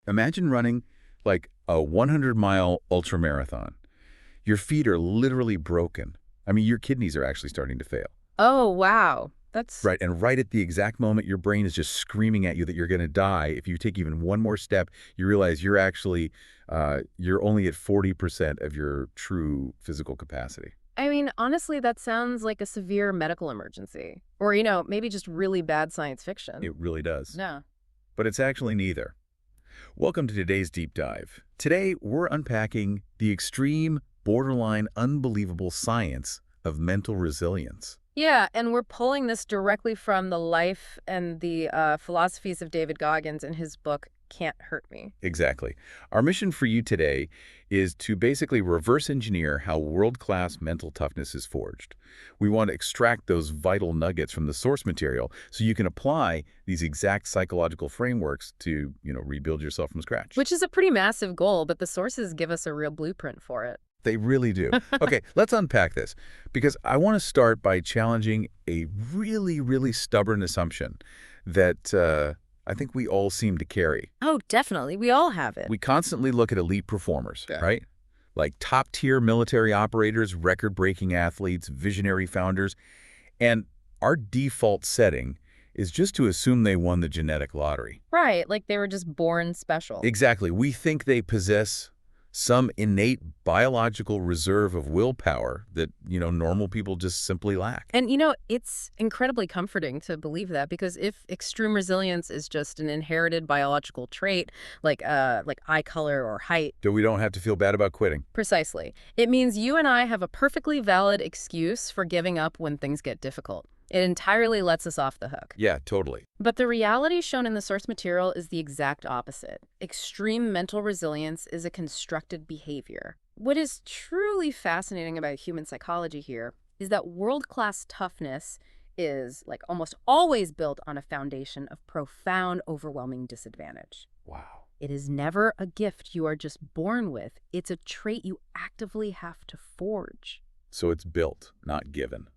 Imagine running like a 100-mile ultramarathon. Your feet are literally broken. I mean, your kidneys are actually starting to fail. Oh, wow. That's Right, and right at the exact moment your brain is just screaming at you that you're going to die, if you take even one more step, you realize you're actually, you're only at 40% of your true physical capacity. I mean, honestly, that sounds like a severe medical emergency. Or, maybe just really bad science fiction. It really does. Yeah. But it's actually neither. Welcome to today's deep dive. Today, we're unpacking the extreme, borderline, unbelievable science of mental resilience. Yeah, and we're pulling this directly from the life and the philosophies of David Goggins in his book, Can't Hurt Me. Exactly. Our mission for you today is to basically reverse engineer how world-class mental toughness is forged. We want to extract those vital nuggets from the source material so you can apply these exact psychological frameworks to, rebuild yourself from scratch. Which is a pretty massive goal, but the sources give us a real blueprint for it. They really do. Okay, let's unpack this, because I want to start by challenging a really, really stubborn assumption that I think we all seem to carry. Oh, definitely. We all have it. We constantly look at elite performers, Yeah. right? Like top-tier military operators, record-breaking athletes, visionary founders, and our default setting is just to assume they won the genetic lottery. Right, like they were just born special. Exactly. We think they possess some innate biological reserve of willpower that, normal people just simply lack. And, it's incredibly comforting to believe that, because if extreme resilience is just an inherited biological trait, like eye color or height, That we don't have to feel bad about quitting. precisely, it means you and I have a perfectly valid excuse for giving up when things get difficult. It entirely lets us off the hook. Yeah, totally. But the reality shown in the source material is the exact opposite. Extreme mental resilience is a constructed behavior. What is truly fascinating about human psychology here is that world-class toughness is, like, almost always built on a foundation of profound, overwhelming disadvantage. Wow. It is never a gift you are just born with. It's a trait you actively have to forge. So it's built, not given.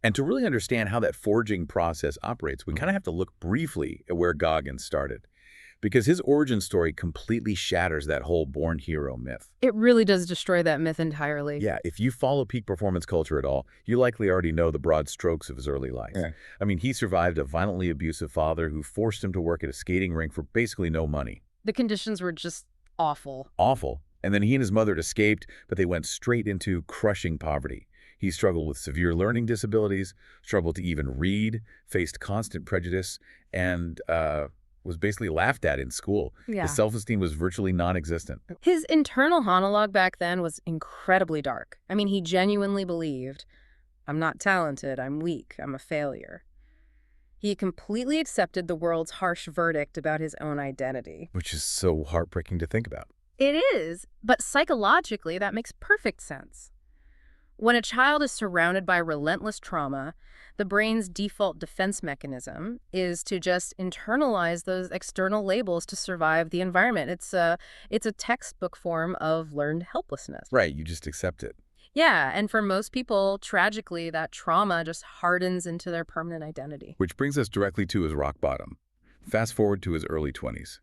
And to really understand how that forging process operates, we kind of have to look briefly at where Goggins started, because his origin story completely shatters that whole born hero myth. It really does destroy that myth entirely. Yeah, if you follow peak performance culture at all, you likely already know the broad strokes of his early life. Yeah. I mean, he survived a violently abusive father who forced him to work at a skating rink for basically no money. The conditions were just awful. Awful. And then he and his mother had escaped, but they went straight into crushing poverty. He struggled with severe learning disabilities, struggled to even read, faced constant prejudice, and was basically laughed at in school. Yeah. His self-esteem was virtually non-existent. His internal monologue back then was incredibly dark. I mean, he genuinely believed, I'm not talented, I'm weak, I'm a failure. He completely accepted the world's harsh verdict about his own identity. Which is so heartbreaking to think about. It is, but psychologically, that makes perfect sense. When a child is surrounded by relentless trauma, the brain's default defense mechanism is to just internalize those external labels to survive the environment. It's a textbook form of learned helplessness. Right, you just accept it. Yeah, and for most people, tragically, that trauma just hardens into their permanent identity. Which brings us directly to his rock bottom. Fast forward to his early 20s.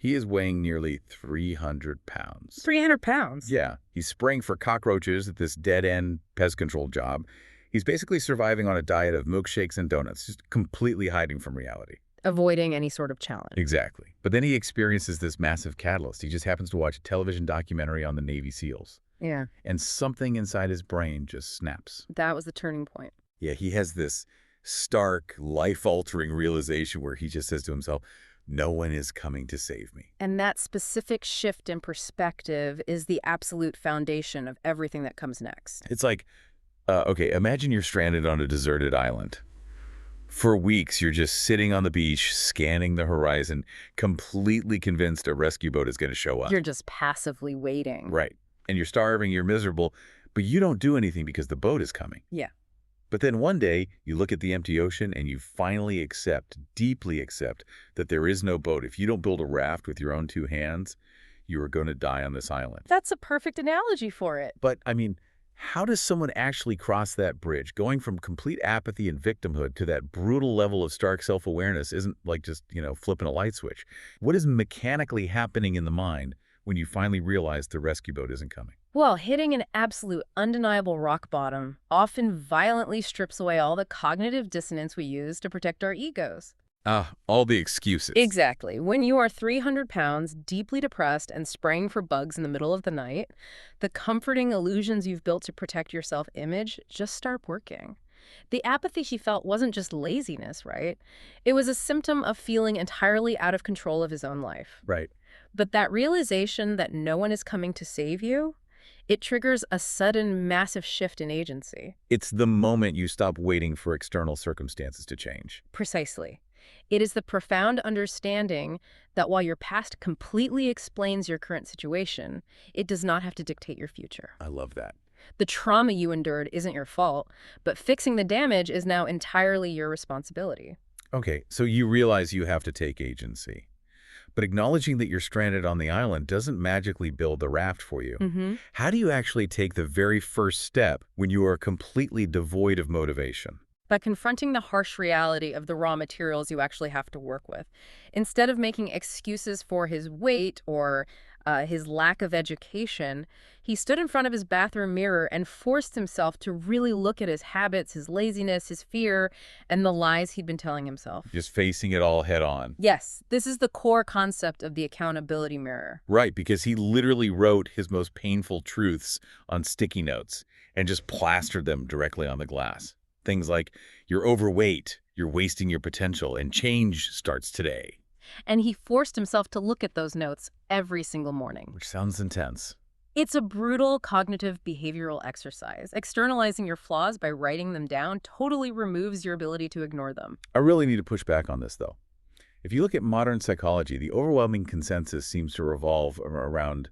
He is weighing nearly 300 pounds. 300 pounds? Yeah, he's spraying for cockroaches at this dead-end pest control job. He's basically surviving on a diet of milkshakes and donuts, just completely hiding from reality. Avoiding any sort of challenge. Exactly. But then he experiences this massive catalyst. He just happens to watch a television documentary on the Navy SEALs. Yeah, And something inside his brain just snaps. that was the turning point. Yeah, he has this stark, life-altering realization where he just says to himself, no one is coming to save me. And that specific shift in perspective is the absolute foundation of everything that comes next. It's like, okay, imagine you're stranded on a deserted island. For weeks, you're just sitting on the beach, scanning the horizon, completely convinced a rescue boat is going to show up. You're just passively waiting. Right. And you're starving, you're miserable, but you don't do anything because the boat is coming. Yeah. But then one day, you look at the empty ocean and you finally accept, deeply accept, that there is no boat. If you don't build a raft with your own two hands, you are going to die on this island. That's a perfect analogy for it. But, I mean, How does someone actually cross that bridge? Going from complete apathy and victimhood to that brutal level of stark self-awareness isn't like just, flipping a light switch. What is mechanically happening in the mind when you finally realize the rescue boat isn't coming? Well, hitting an absolute undeniable rock bottom often violently strips away all the cognitive dissonance we use to protect our egos. Ah, all the excuses. Exactly. When you are 300 pounds, deeply depressed, and spraying for bugs in the middle of the night, the comforting illusions you've built to protect your self-image just start working. The apathy she felt wasn't just laziness, right? It was a symptom of feeling entirely out of control of his own life. Right. But that realization that no one is coming to save you, it triggers a sudden, massive shift in agency. It's the moment you stop waiting for external circumstances to change. Precisely. It is the profound understanding that while your past completely explains your current situation, it does not have to dictate your future. I love that. The trauma you endured isn't your fault, but fixing the damage is now entirely your responsibility. Okay, so you realize you have to take agency. But acknowledging that you're stranded on the island doesn't magically build the raft for you. How do you actually take the very first step when you are completely devoid of motivation? By confronting the harsh reality of the raw materials you actually have to work with. Instead of making excuses for his weight or his lack of education, he stood in front of his bathroom mirror and forced himself to really look at his habits, his laziness, his fear, and the lies he'd been telling himself. Just facing it all head on. Yes, this is the core concept of the accountability mirror. Right, because he literally wrote his most painful truths on sticky notes and just plastered them directly on the glass. Things like, you're overweight, you're wasting your potential, and change starts today. And he forced himself to look at those notes every single morning. Which sounds intense. It's a brutal cognitive behavioral exercise. Externalizing your flaws by writing them down totally removes your ability to ignore them. I really need to push back on this, though. If you look at modern psychology, the overwhelming consensus seems to revolve around,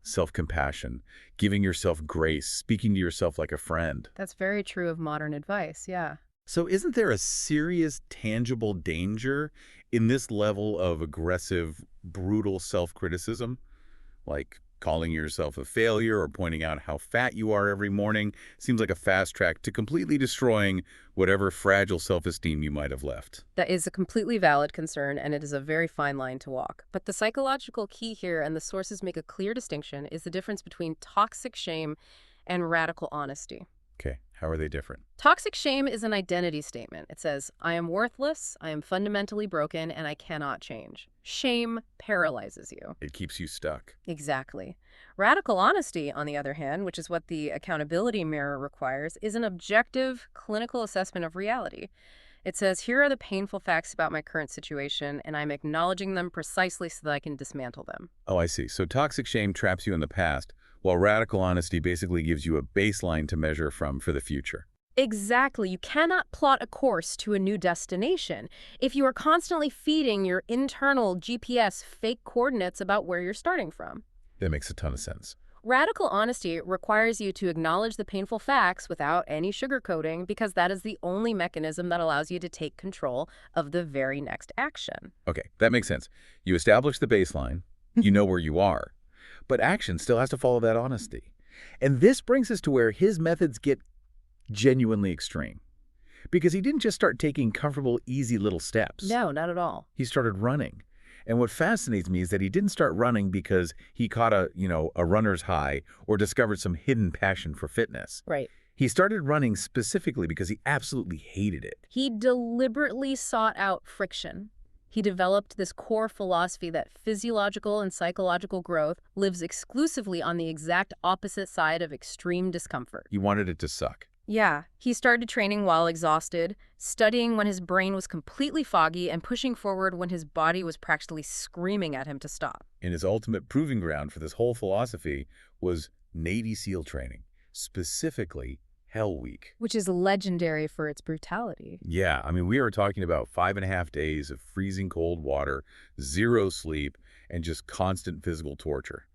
self-compassion, giving yourself grace, speaking to yourself like a friend. That's very true of modern advice, yeah. So isn't there a serious, tangible danger in this level of aggressive, brutal self-criticism? Like calling yourself a failure or pointing out how fat you are every morning seems like a fast track to completely destroying whatever fragile self-esteem you might have left. That is a completely valid concern, and it is a very fine line to walk. But the psychological key here, and the sources make a clear distinction, is the difference between toxic shame and radical honesty. Okay, how are they different? Toxic shame is an identity statement. It says, I am worthless, I am fundamentally broken, and I cannot change. Shame paralyzes you. It keeps you stuck. Exactly. Radical honesty, on the other hand, which is what the accountability mirror requires, is an objective, clinical assessment of reality. It says, here are the painful facts about my current situation, and I'm acknowledging them precisely so that I can dismantle them. Oh, I see. So toxic shame traps you in the past, while radical honesty basically gives you a baseline to measure from for the future. Exactly. You cannot plot a course to a new destination if you are constantly feeding your internal GPS fake coordinates about where you're starting from. That makes a ton of sense. Radical honesty requires you to acknowledge the painful facts without any sugarcoating, because that is the only mechanism that allows you to take control of the very next action. Okay, that makes sense. You establish the baseline, you know where you are, but action still has to follow that honesty. And this brings us to where his methods get genuinely extreme. Because he didn't just start taking comfortable, easy little steps. No, not at all. He started running. And what fascinates me is that he didn't start running because he caught a runner's high or discovered some hidden passion for fitness. Right. He started running specifically because he absolutely hated it. He deliberately sought out friction. He developed this core philosophy that physiological and psychological growth lives exclusively on the exact opposite side of extreme discomfort. He wanted it to suck. Yeah, he started training while exhausted, studying when his brain was completely foggy, and pushing forward when his body was practically screaming at him to stop. And his ultimate proving ground for this whole philosophy was Navy SEAL training, specifically Hell Week. Which is legendary for its brutality. Yeah, I mean, we are talking about 5.5 days of freezing cold water, zero sleep, and just constant physical torture.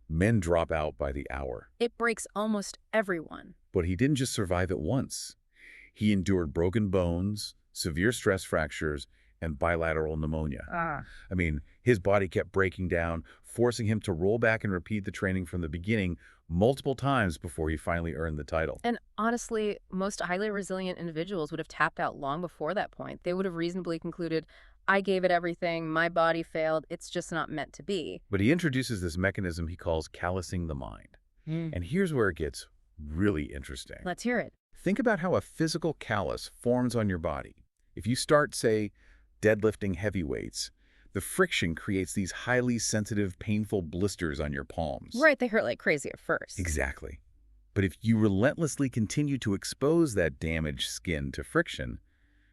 Men drop out by the hour. It breaks almost everyone. But he didn't just survive it once. He endured broken bones, severe stress fractures, and bilateral pneumonia. I mean, His body kept breaking down, forcing him to roll back and repeat the training from the beginning multiple times before he finally earned the title. And honestly, most highly resilient individuals would have tapped out long before that point. They would have reasonably concluded, I gave it everything, my body failed, it's just not meant to be. But he introduces this mechanism he calls callousing the mind. And here's where it gets really interesting. Let's hear it. Think about how a physical callus forms on your body. If you start, say, deadlifting heavy weights, the friction creates these highly sensitive, painful blisters on your palms. Right, they hurt like crazy at first. Exactly. But if you relentlessly continue to expose that damaged skin to friction,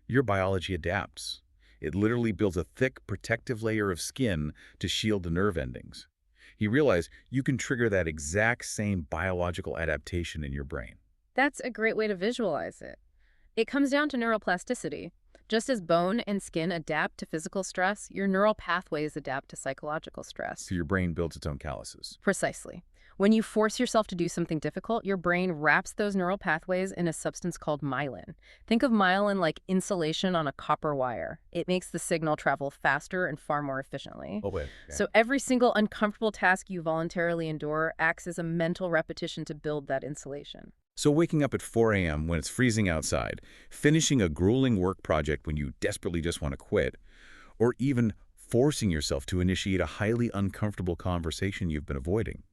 your biology adapts. It literally builds a thick, protective layer of skin to shield the nerve endings. He realized you can trigger that exact same biological adaptation in your brain. That's a great way to visualize it. It comes down to neuroplasticity. Just as bone and skin adapt to physical stress, your neural pathways adapt to psychological stress. So your brain builds its own calluses. Precisely. When you force yourself to do something difficult, your brain wraps those neural pathways in a substance called myelin. Think of myelin like insulation on a copper wire. It makes the signal travel faster and far more efficiently. Oh, wait. Okay. So every single uncomfortable task you voluntarily endure acts as a mental repetition to build that insulation. So waking up at 4 a.m. when it's freezing outside, finishing a grueling work project when you desperately just want to quit, or even forcing yourself to initiate a highly uncomfortable conversation you've been avoiding.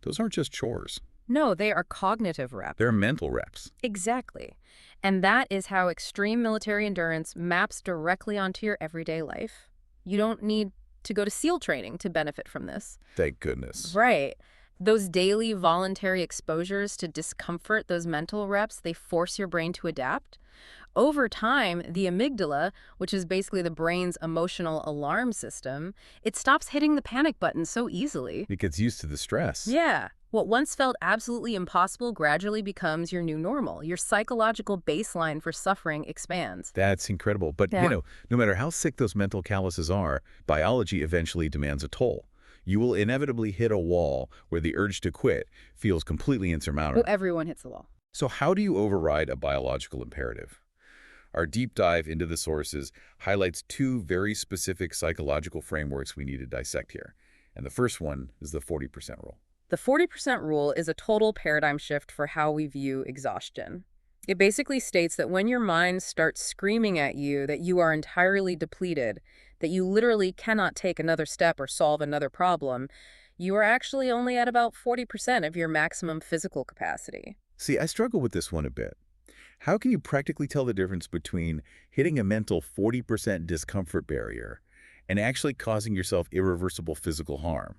Those aren't just chores. No, they are cognitive reps. They're mental reps. Exactly. And that is how extreme military endurance maps directly onto your everyday life. You don't need to go to SEAL training to benefit from this. Thank goodness. Right. Those daily voluntary exposures to discomfort, those mental reps, they force your brain to adapt. Over time, the amygdala, which is basically the brain's emotional alarm system, it stops hitting the panic button so easily. It gets used to the stress. Yeah. What once felt absolutely impossible gradually becomes your new normal. Your psychological baseline for suffering expands. That's incredible. But, no matter how sick those mental calluses are, biology eventually demands a toll. You will inevitably hit a wall where the urge to quit feels completely insurmountable. Well, everyone hits the wall. So how do you override a biological imperative? Our deep dive into the sources highlights two very specific psychological frameworks we need to dissect here. And the first one is the 40% rule. The 40% rule is a total paradigm shift for how we view exhaustion. It basically states that when your mind starts screaming at you that you are entirely depleted, that you literally cannot take another step or solve another problem, you are actually only at about 40% of your maximum physical capacity. See, I struggle with this one a bit. How can you practically tell the difference between hitting a mental 40% discomfort barrier and actually causing yourself irreversible physical harm?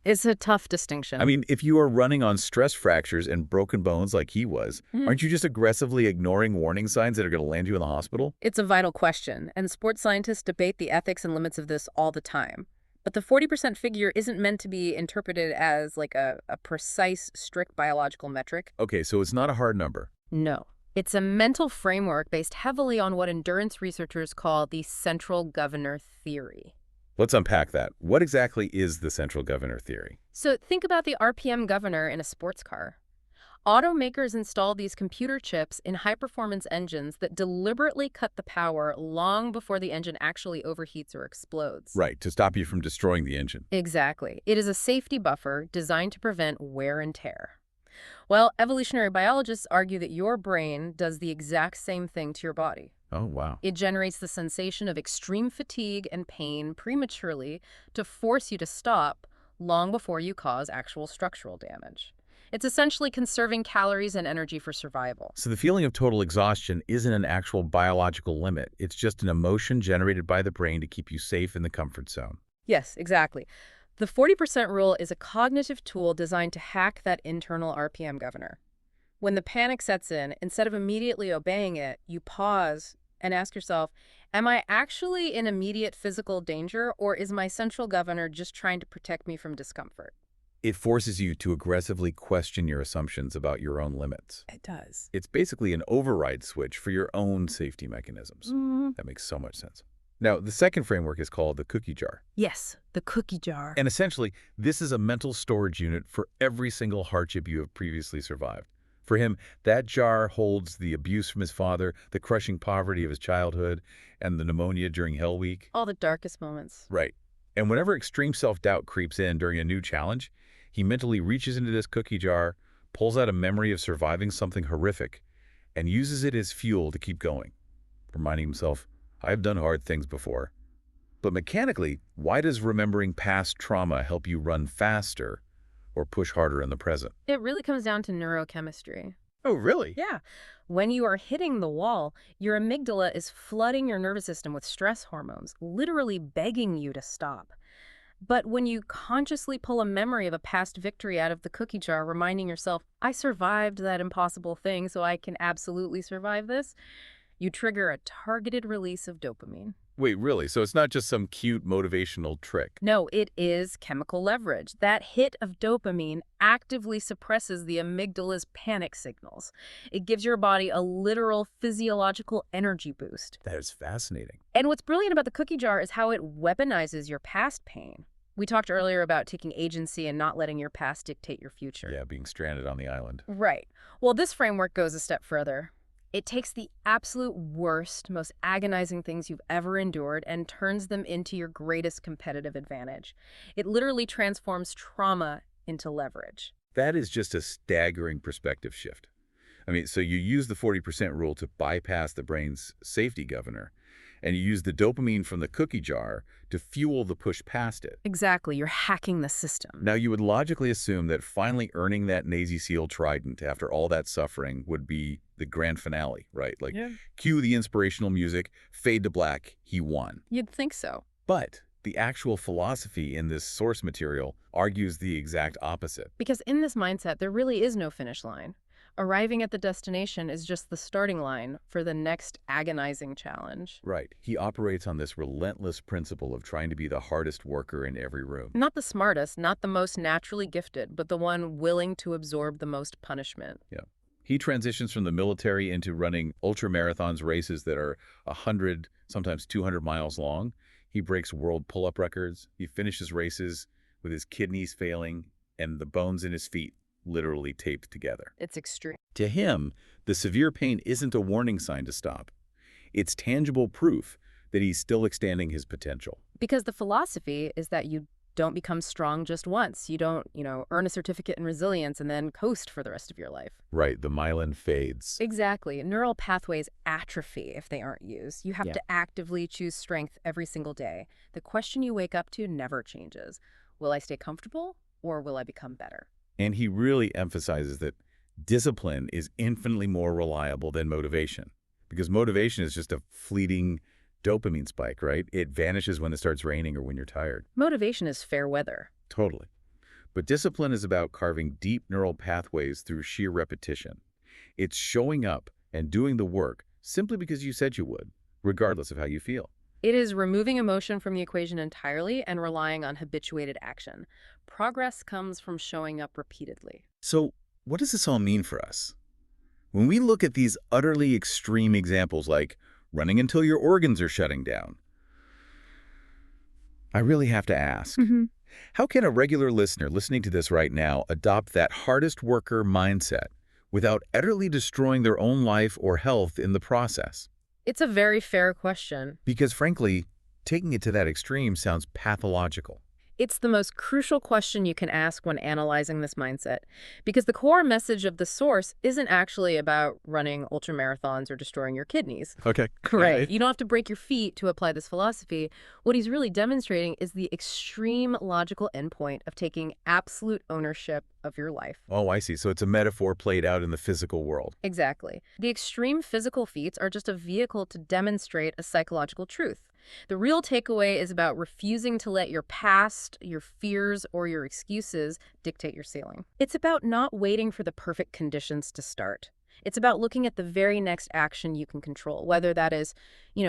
It's a tough distinction. I mean, if you are running on stress fractures and broken bones like he was, aren't you just aggressively ignoring warning signs that are going to land you in the hospital? It's a vital question, and sports scientists debate the ethics and limits of this all the time. But the 40% figure isn't meant to be interpreted as like a precise, strict biological metric. Okay, so it's not a hard number. No. It's a mental framework based heavily on what endurance researchers call the central governor theory. Let's unpack that. What exactly is the central governor theory? So think about the RPM governor in a sports car. Automakers install these computer chips in high-performance engines that deliberately cut the power long before the engine actually overheats or explodes. Right, to stop you from destroying the engine. Exactly. It is a safety buffer designed to prevent wear and tear. Well, evolutionary biologists argue that your brain does the exact same thing to your body. Oh, wow. It generates the sensation of extreme fatigue and pain prematurely to force you to stop long before you cause actual structural damage. It's essentially conserving calories and energy for survival. So the feeling of total exhaustion isn't an actual biological limit. It's just an emotion generated by the brain to keep you safe in the comfort zone. Yes, exactly. The 40% rule is a cognitive tool designed to hack that internal RPM governor. When the panic sets in, instead of immediately obeying it, you pause and ask yourself, am I actually in immediate physical danger, or is my central governor just trying to protect me from discomfort? It forces you to aggressively question your assumptions about your own limits. It does. It's basically an override switch for your own safety mechanisms. That makes so much sense. Now, the second framework is called the cookie jar. Yes, the cookie jar. And essentially, this is a mental storage unit for every single hardship you have previously survived. For him, that jar holds the abuse from his father, the crushing poverty of his childhood, and the pneumonia during Hell Week. All the darkest moments. Right. And whenever extreme self-doubt creeps in during a new challenge, he mentally reaches into this cookie jar, pulls out a memory of surviving something horrific, and uses it as fuel to keep going, reminding himself, I've done hard things before. But mechanically, why does remembering past trauma help you run faster or push harder in the present? It really comes down to neurochemistry. Oh, really? Yeah. When you are hitting the wall, your amygdala is flooding your nervous system with stress hormones, literally begging you to stop. But when you consciously pull a memory of a past victory out of the cookie jar, reminding yourself, I survived that impossible thing, so I can absolutely survive this, you trigger a targeted release of dopamine. Wait, really? So it's not just some cute motivational trick? No, it is chemical leverage. That hit of dopamine actively suppresses the amygdala's panic signals. It gives your body a literal physiological energy boost. That is fascinating. And what's brilliant about the cookie jar is how it weaponizes your past pain. We talked earlier about taking agency and not letting your past dictate your future. Yeah, being stranded on the island. Right. Well, this framework goes a step further. It takes the absolute worst, most agonizing things you've ever endured and turns them into your greatest competitive advantage. It literally transforms trauma into leverage. That is just a staggering perspective shift. I mean, so you use the 40% rule to bypass the brain's safety governor, and you use the dopamine from the cookie jar to fuel the push past it. Exactly. You're hacking the system. Now, you would logically assume that finally earning that Navy SEAL trident after all that suffering would be the grand finale, right? Like, cue the inspirational music, fade to black, he won. You'd think so. But the actual philosophy in this source material argues the exact opposite. Because in this mindset, there really is no finish line. Arriving at the destination is just the starting line for the next agonizing challenge. Right. He operates on this relentless principle of trying to be the hardest worker in every room. Not the smartest, not the most naturally gifted, but the one willing to absorb the most punishment. Yeah. He transitions from the military into running ultramarathons, races that are 100, sometimes 200 miles long. He breaks world pull-up records. He finishes races with his kidneys failing and the bones in his feet literally taped together. It's extreme. To him, the severe pain isn't a warning sign to stop. It's tangible proof that he's still extending his potential. Because the philosophy is that you don't become strong just once. You don't, earn a certificate in resilience and then coast for the rest of your life. Right, the myelin fades. Exactly. Neural pathways atrophy if they aren't used. You have to actively choose strength every single day. The question you wake up to never changes. Will I stay comfortable or will I become better? And he really emphasizes that discipline is infinitely more reliable than motivation, because motivation is just a fleeting dopamine spike, right? It vanishes when it starts raining or when you're tired. Motivation is fair weather. Totally. But discipline is about carving deep neural pathways through sheer repetition. It's showing up and doing the work simply because you said you would, regardless of how you feel. It is removing emotion from the equation entirely and relying on habituated action. Progress comes from showing up repeatedly. So what does this all mean for us? When we look at these utterly extreme examples like running until your organs are shutting down, I really have to ask, how can a regular listener listening to this right now adopt that hardest worker mindset without utterly destroying their own life or health in the process? It's a very fair question. Because frankly, taking it to that extreme sounds pathological. It's the most crucial question you can ask when analyzing this mindset, because the core message of the source isn't actually about running ultramarathons or destroying your kidneys. Okay. Right. You don't have to break your feet to apply this philosophy. What he's really demonstrating is the extreme logical endpoint of taking absolute ownership of your life. Oh, I see. So it's a metaphor played out in the physical world. Exactly. The extreme physical feats are just a vehicle to demonstrate a psychological truth. The real takeaway is about refusing to let your past, your fears, or your excuses dictate your sailing. It's about not waiting for the perfect conditions to start. It's about looking at the very next action you can control, whether that is,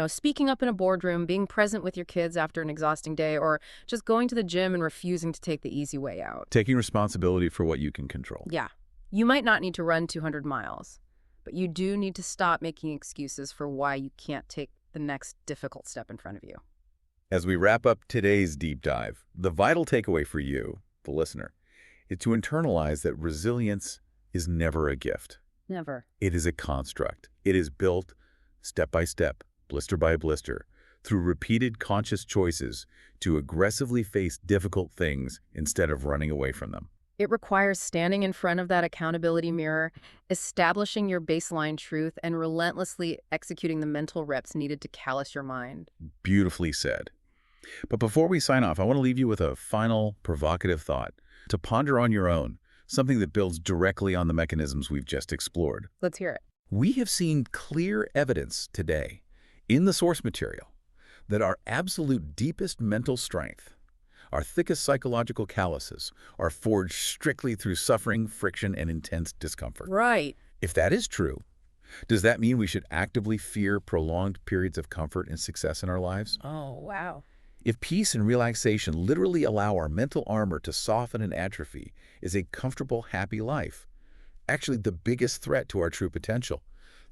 speaking up in a boardroom, being present with your kids after an exhausting day, or just going to the gym and refusing to take the easy way out. Taking responsibility for what you can control. Yeah. You might not need to run 200 miles, but you do need to stop making excuses for why you can't take the next difficult step in front of you. As we wrap up today's deep dive, the vital takeaway for you, the listener, is to internalize that resilience is never a gift. Never. It is a construct. It is built step by step, blister by blister, through repeated conscious choices to aggressively face difficult things instead of running away from them. It requires standing in front of that accountability mirror, establishing your baseline truth, and relentlessly executing the mental reps needed to callous your mind. Beautifully said. But before we sign off, I want to leave you with a final provocative thought to ponder on your own, something that builds directly on the mechanisms we've just explored. Let's hear it. We have seen clear evidence today in the source material that our absolute deepest mental strength, our thickest psychological calluses, are forged strictly through suffering, friction, and intense discomfort. Right. If that is true, does that mean we should actively fear prolonged periods of comfort and success in our lives? Oh, wow. If peace and relaxation literally allow our mental armor to soften and atrophy, is a comfortable, happy life actually the biggest threat to our true potential?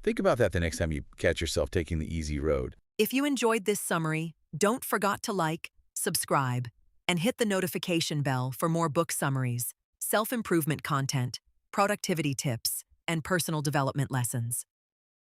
Think about that the next time you catch yourself taking the easy road. If you enjoyed this summary, don't forget to like, subscribe, and hit the notification bell for more book summaries, self-improvement content, productivity tips, and personal development lessons.